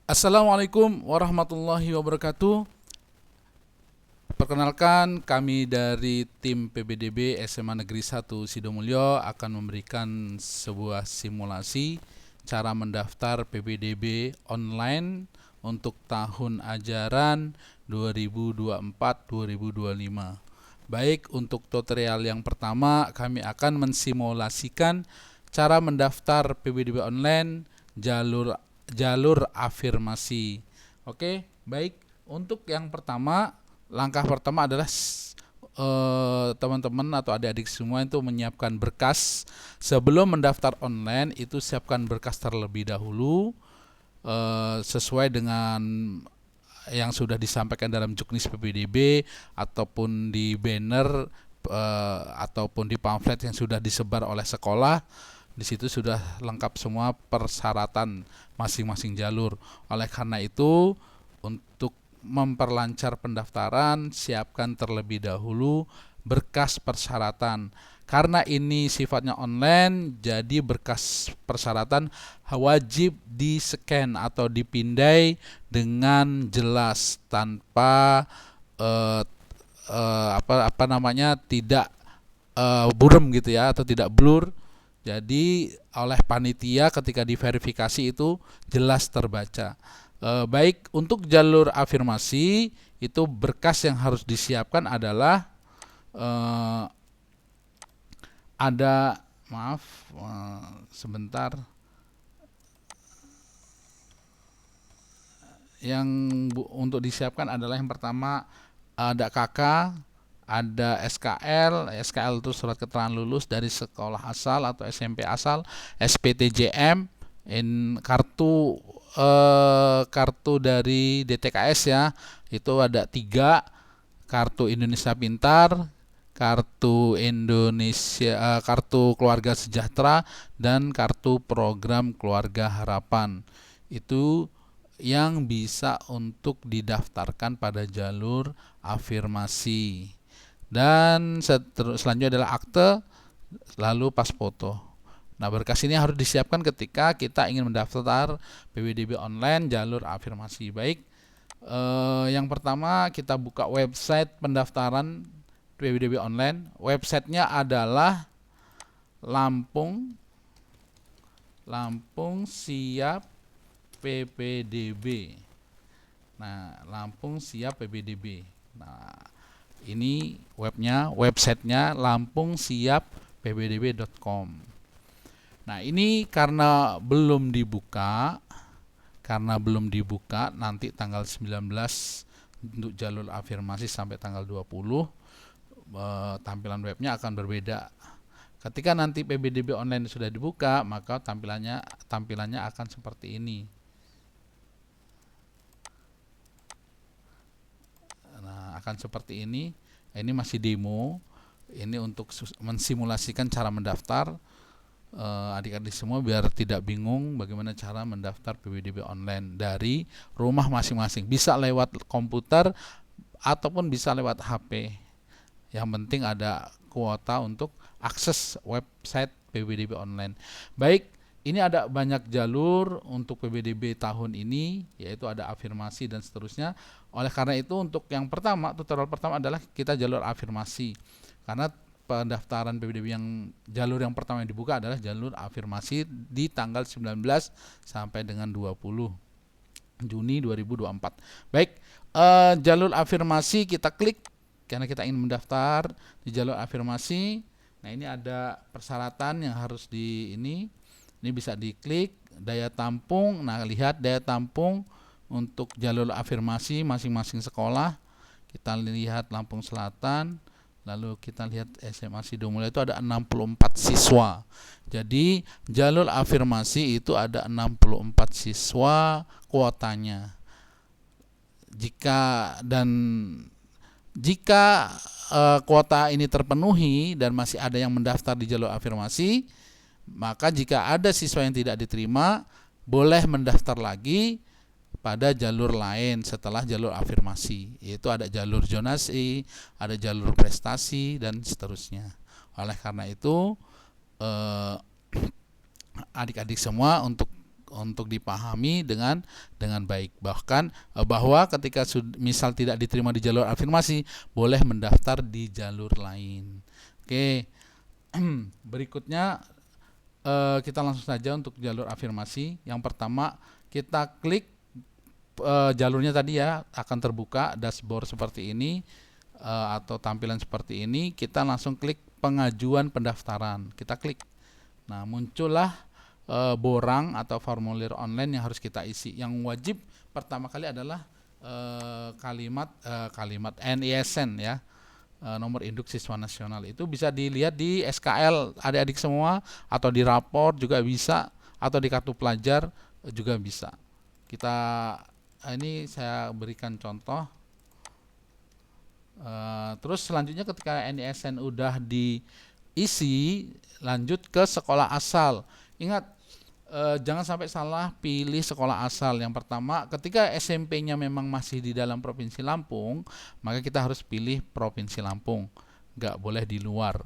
Assalamualaikum warahmatullahi wabarakatuh. Perkenalkan, kami dari tim PBDB SMA Negeri 1 Sidomulyo akan memberikan sebuah simulasi cara mendaftar PBDB online untuk tahun ajaran 2024-2025. Baik, untuk tutorial yang pertama kami akan mensimulasikan cara mendaftar PBDB online jalur afirmasi. Oke, baik. Untuk yang pertama, langkah pertama adalah teman-teman atau adik-adik semua itu menyiapkan berkas. Sebelum mendaftar online itu siapkan berkas terlebih dahulu sesuai dengan yang sudah disampaikan dalam juknis PBDB ataupun di banner ataupun di pamflet yang sudah disebar oleh sekolah. Di situ sudah lengkap semua persyaratan masing-masing jalur. Oleh karena itu, untuk memperlancar pendaftaran, siapkan terlebih dahulu berkas persyaratan. Karena ini sifatnya online, jadi berkas persyaratan wajib di-scan atau dipindai dengan jelas tanpa tidak buram gitu ya, atau tidak blur. Jadi oleh panitia ketika diverifikasi itu jelas terbaca. Baik, untuk jalur afirmasi itu berkas yang harus disiapkan adalah ada sebentar, yang untuk disiapkan adalah yang pertama ada KK, ada SKL itu surat keterangan lulus dari sekolah asal atau SMP asal, SPTJM, kartu dari DTKS ya, itu ada 3, kartu Indonesia Pintar, kartu keluarga sejahtera, dan kartu program keluarga harapan. Itu yang bisa untuk didaftarkan pada jalur afirmasi. Dan selanjutnya adalah akte, lalu pas foto. Nah, berkas ini harus disiapkan ketika kita ingin mendaftar PBDB online jalur afirmasi. Baik, yang pertama kita buka website pendaftaran PBDB online. Websitenya adalah Lampung Siap PPDB. Nah, Lampung Siap PPDB. Nah, ini websitenya lampungsiappbdb.com. Nah, ini karena belum dibuka, nanti tanggal 19 untuk jalur afirmasi sampai tanggal 20 tampilan webnya akan berbeda. Ketika nanti PBDB online sudah dibuka, maka tampilannya akan seperti ini. Akan seperti ini. Ini masih demo. Ini untuk mensimulasikan cara mendaftar adik-adik semua biar tidak bingung bagaimana cara mendaftar PBDB online dari rumah masing-masing. Bisa lewat komputer ataupun bisa lewat HP. Yang penting ada kuota untuk akses website PBDB online. Baik, ini ada banyak jalur untuk PBDB tahun ini, yaitu ada afirmasi dan seterusnya. Oleh karena itu, untuk yang pertama, tutorial pertama adalah kita jalur afirmasi. Karena pendaftaran PBDB yang jalur yang pertama yang dibuka adalah jalur afirmasi di tanggal 19 sampai dengan 20 Juni 2024. Baik, jalur afirmasi kita klik karena kita ingin mendaftar di jalur afirmasi. Nah, ini ada persyaratan yang harus ini bisa diklik, daya tampung. Nah, lihat daya tampung untuk jalur afirmasi masing-masing sekolah. Kita lihat Lampung Selatan, lalu kita lihat SMA Sidomulyo itu ada 64 siswa. Jadi jalur afirmasi itu ada 64 siswa kuotanya. Jika kuota ini terpenuhi dan masih ada yang mendaftar di jalur afirmasi, maka jika ada siswa yang tidak diterima, boleh mendaftar lagi pada jalur lain setelah jalur afirmasi. Yaitu ada jalur zonasi, ada jalur prestasi, dan seterusnya. Oleh karena itu, adik-adik semua untuk untuk dipahami dengan baik. Bahkan bahwa ketika misal tidak diterima di jalur afirmasi, boleh mendaftar di jalur lain. Oke. Berikutnya kita langsung saja untuk jalur afirmasi. Yang pertama, kita klik jalurnya tadi ya, akan terbuka dashboard seperti ini atau tampilan seperti ini. Kita langsung klik pengajuan pendaftaran, kita klik. Nah, muncullah borang atau formulir online yang harus kita isi. Yang wajib pertama kali adalah kalimat NISN ya, nomor induk siswa nasional. Itu bisa dilihat di SKL adik-adik semua, atau di rapor juga bisa, atau di kartu pelajar juga bisa. Ini saya berikan contoh. Terus selanjutnya ketika NISN udah diisi, lanjut ke sekolah asal. Ingat, jangan sampai salah pilih sekolah asal. Yang pertama, ketika SMP-nya memang masih di dalam Provinsi Lampung, maka kita harus pilih Provinsi Lampung, nggak boleh di luar.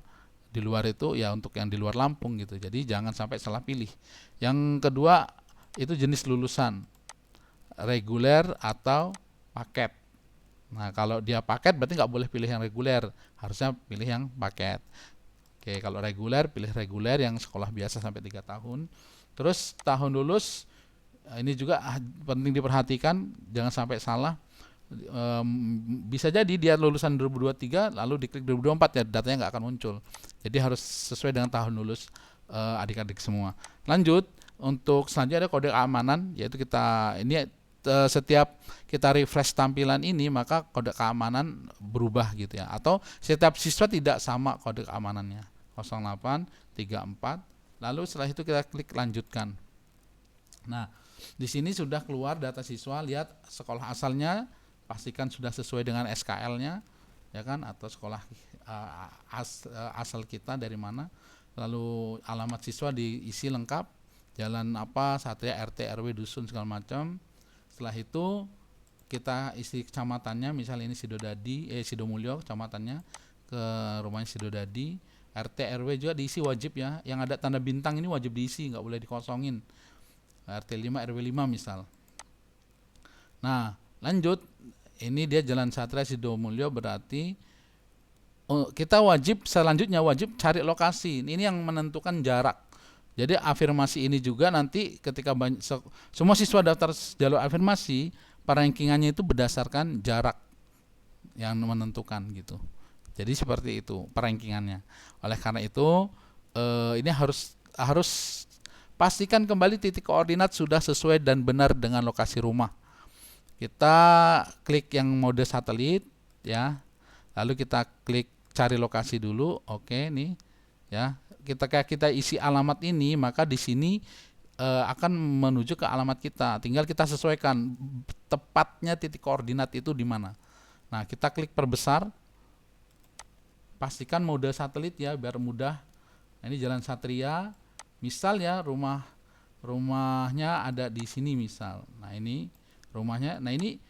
Di luar itu ya untuk yang di luar Lampung gitu. Jadi jangan sampai salah pilih. Yang kedua, itu jenis lulusan, reguler atau paket. Nah, kalau dia paket berarti nggak boleh pilih yang reguler, harusnya pilih yang paket. Oke, kalau reguler, pilih reguler yang sekolah biasa sampai 3 tahun. Terus tahun lulus, ini juga penting diperhatikan, jangan sampai salah. Bisa jadi dia lulusan 2023 lalu diklik 2024 ya, datanya nggak akan muncul. Jadi harus sesuai dengan tahun lulus adik-adik semua. Lanjut, untuk selanjutnya ada kode keamanan, yaitu setiap kita refresh tampilan ini maka kode keamanan berubah gitu ya, atau setiap siswa tidak sama kode keamanannya, 0834. Lalu setelah itu kita klik lanjutkan. Nah, di sini sudah keluar data siswa. Lihat sekolah asalnya, pastikan sudah sesuai dengan SKL-nya ya kan, atau sekolah asal kita dari mana. Lalu alamat siswa diisi lengkap, jalan apa, Satria, RT, RW, dusun segala macam. Setelah itu kita isi kecamatannya, misalnya ini Sidomulyo kecamatannya, ke rumahnya Sidodadi. RT RW juga diisi wajib ya, yang ada tanda bintang ini wajib diisi, nggak boleh dikosongin. RT 5 RW 5 misal. Nah, lanjut, ini dia Jalan Satria Sidomulyo, berarti kita selanjutnya wajib cari lokasi. Ini yang menentukan jarak. Jadi afirmasi ini juga nanti ketika semua siswa daftar jalur afirmasi, rankingannya itu berdasarkan jarak yang menentukan gitu. Jadi seperti itu rankingannya. Oleh karena itu ini harus pastikan kembali titik koordinat sudah sesuai dan benar dengan lokasi rumah. Kita klik yang mode satelit ya. Lalu kita klik cari lokasi dulu. Oke, nih ya. Kita isi alamat ini, maka di sini akan menuju ke alamat kita. Tinggal kita sesuaikan tepatnya titik koordinat itu di mana. Nah, kita klik perbesar. Pastikan mode satelit ya biar mudah. Nah, ini Jalan Satria. Misal ya rumahnya ada di sini misal. Nah, ini rumahnya. Nah, ini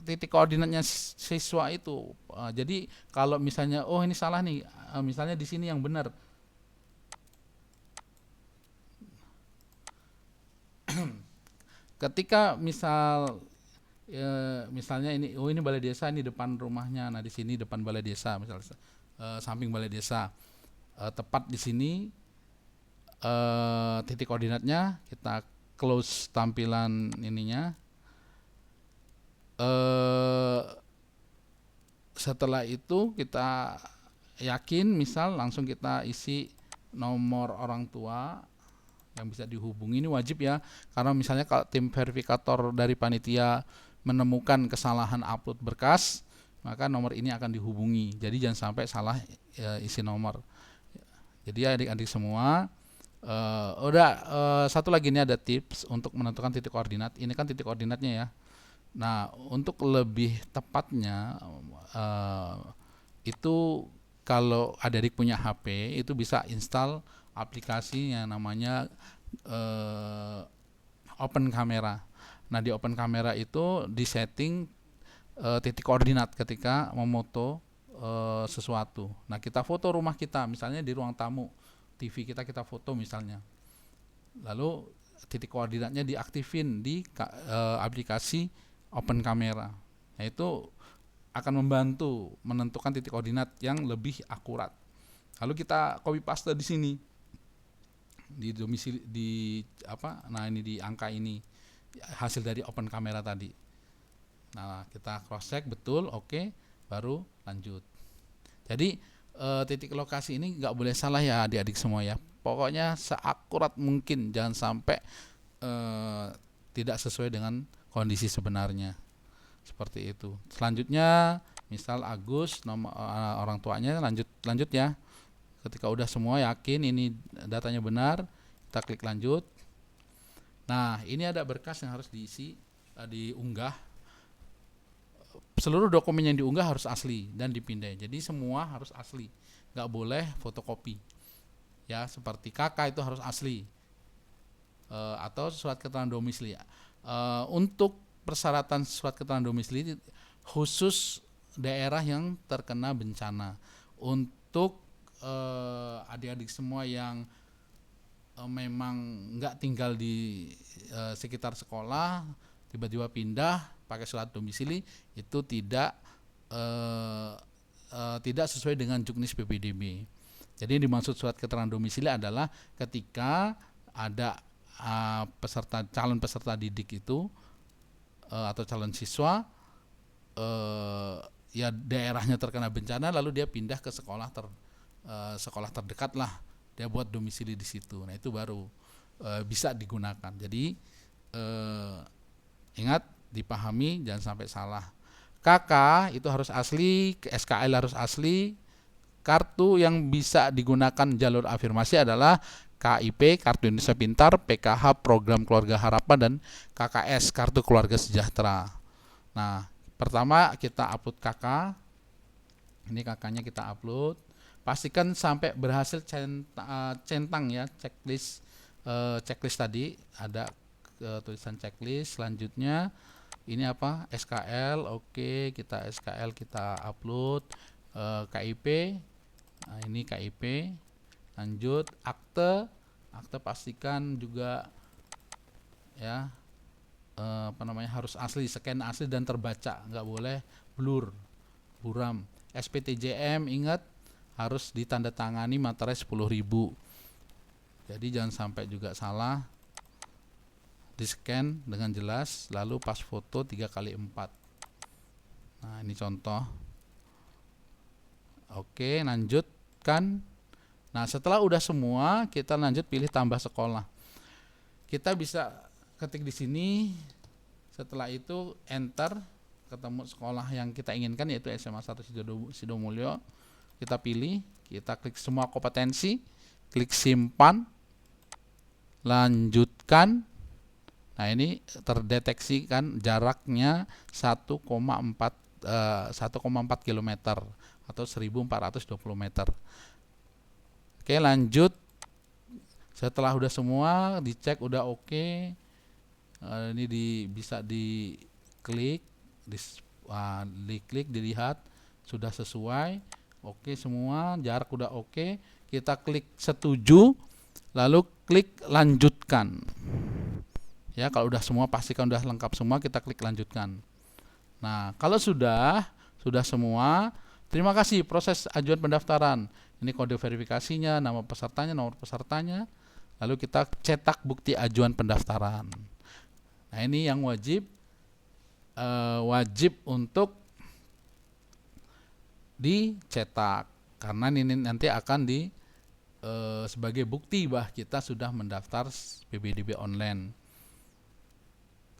titik koordinatnya siswa itu. Jadi kalau misalnya ini salah nih, misalnya di sini yang benar. Ketika misalnya ini balai desa, ini depan rumahnya. Nah, di sini depan balai desa misalnya, samping balai desa. Tepat di sini titik koordinatnya, kita close tampilan ininya. Setelah itu kita yakin, misal langsung kita isi nomor orang tua yang bisa dihubungi. Ini wajib ya, karena misalnya kalau tim verifikator dari panitia menemukan kesalahan upload berkas, maka nomor ini akan dihubungi. Jadi jangan sampai salah isi nomor. Jadi adik-adik semua, satu lagi ini ada tips untuk menentukan titik koordinat. Ini kan titik koordinatnya ya. Nah, untuk lebih tepatnya itu kalau adik-adik punya HP, itu bisa install aplikasi yang namanya Open Camera. Nah, di Open Camera itu disetting titik koordinat ketika memoto sesuatu. Nah, kita foto rumah kita, misalnya di ruang tamu, TV kita foto misalnya. Lalu titik koordinatnya diaktifin di aplikasi Open Camera. Nah, itu akan membantu menentukan titik koordinat yang lebih akurat. Lalu kita copy paste di sini di domisili di apa? Nah, ini di angka ini hasil dari Open Camera tadi. Nah, kita cross check betul, oke, baru lanjut. Jadi titik lokasi ini nggak boleh salah ya adik-adik semua ya. Pokoknya seakurat mungkin, jangan sampai tidak sesuai dengan kondisi sebenarnya. Seperti itu. Selanjutnya, misal Agus, nomor orang tuanya, lanjut ya. Ketika udah semua yakin ini datanya benar, kita klik lanjut. Nah, ini ada berkas yang harus diisi, diunggah. Seluruh dokumen yang diunggah harus asli dan dipindai. Jadi semua harus asli, nggak boleh fotokopi. Ya, seperti KK itu harus asli, atau surat keterangan domisili. Untuk persyaratan surat keterangan domisili khusus daerah yang terkena bencana. Untuk adik-adik semua yang memang nggak tinggal di sekitar sekolah, tiba-tiba pindah pakai surat domisili, itu tidak sesuai dengan juknis PPDB. Jadi yang dimaksud surat keterangan domisili adalah ketika ada calon peserta didik itu atau calon siswa ya daerahnya terkena bencana, lalu dia pindah ke sekolah terdekat lah, dia buat domisili di situ. Nah, itu baru bisa digunakan. Jadi ingat, dipahami, jangan sampai salah. KK itu harus asli, SKL harus asli. Kartu yang bisa digunakan jalur afirmasi adalah KIP, Kartu Indonesia Pintar, PKH, Program Keluarga Harapan, dan KKS, Kartu Keluarga Sejahtera. Nah, pertama kita upload KK. Ini KK-nya kita upload. Pastikan sampai berhasil centang ya, checklist tadi ada tulisan checklist. Selanjutnya ini apa? SKL. Oke, kita SKL kita upload. KIP. Nah, ini KIP. Lanjut akte pastikan juga ya harus asli, scan asli dan terbaca, nggak boleh blur, buram. SPTJM ingat harus ditandatangani materai 10.000. Jadi jangan sampai juga salah. Di scan dengan jelas, lalu pas foto 3x4. Nah, ini contoh. Oke, lanjutkan. Nah, setelah udah semua, kita lanjut pilih tambah sekolah. Kita bisa ketik di sini. Setelah itu enter, ketemu sekolah yang kita inginkan, yaitu SMA 1 Sidomulyo. Kita pilih, kita klik semua kompetensi, klik simpan, lanjutkan. Nah, ini terdeteksi kan jaraknya 1,4 km atau 1420 meter. Oke, lanjut. Setelah udah semua dicek udah oke, ini bisa diklik, diklik, dilihat sudah sesuai. Oke, semua jarak udah oke, kita klik setuju, lalu klik lanjutkan. Ya, kalau udah semua, pastikan udah lengkap semua, kita klik lanjutkan. Nah, kalau sudah semua, terima kasih, proses ajuan pendaftaran. Ini kode verifikasinya, nama pesertanya, nomor pesertanya. Lalu kita cetak bukti ajuan pendaftaran. Nah, ini yang wajib untuk dicetak, karena ini nanti akan sebagai bukti bahwa kita sudah mendaftar PPDB online.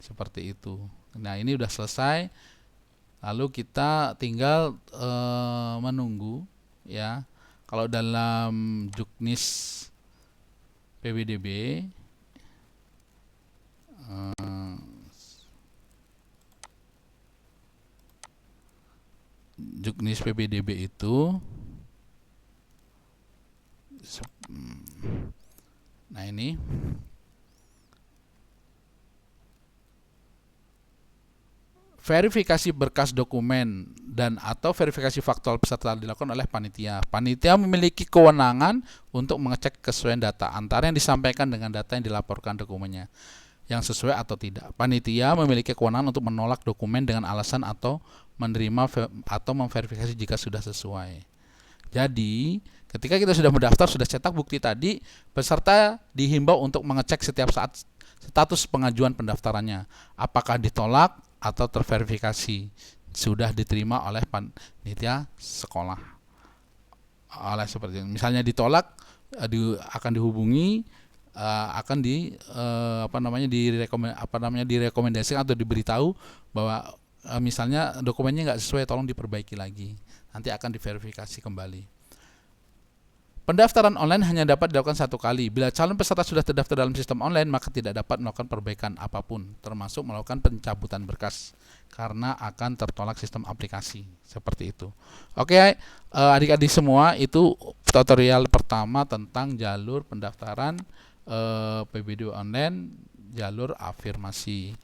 Seperti itu. Nah, ini udah selesai. Lalu kita tinggal menunggu ya. Kalau dalam juknis PPDB itu, nah ini verifikasi berkas dokumen dan atau verifikasi faktual peserta dilakukan oleh panitia. Panitia memiliki kewenangan untuk mengecek kesesuaian data antara yang disampaikan dengan data yang dilaporkan dokumennya, yang sesuai atau tidak. Panitia memiliki kewenangan untuk menolak dokumen dengan alasan atau menerima atau memverifikasi jika sudah sesuai. Jadi, ketika kita sudah mendaftar, sudah cetak bukti tadi, peserta dihimbau untuk mengecek setiap saat status pengajuan pendaftarannya, apakah ditolak atau terverifikasi sudah diterima oleh panitia sekolah. Oleh seperti itu. Misalnya ditolak, akan dihubungi, akan direkomendasikan atau diberitahu bahwa misalnya dokumennya nggak sesuai, tolong diperbaiki lagi. Nanti akan diverifikasi kembali. Pendaftaran online hanya dapat dilakukan satu kali. Bila calon peserta sudah terdaftar dalam sistem online, maka tidak dapat melakukan perbaikan apapun, termasuk melakukan pencabutan berkas, karena akan tertolak sistem aplikasi. Seperti itu. Oke, adik-adik semua, itu tutorial pertama tentang jalur pendaftaran PBDB online, jalur afirmasi.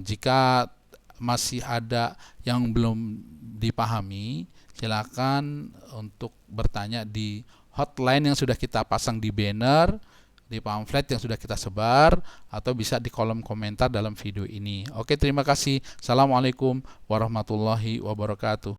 Jika masih ada yang belum dipahami, silakan untuk bertanya di hotline yang sudah kita pasang di banner, di pamflet yang sudah kita sebar, atau bisa di kolom komentar dalam video ini. Oke, terima kasih. Assalamualaikum warahmatullahi wabarakatuh.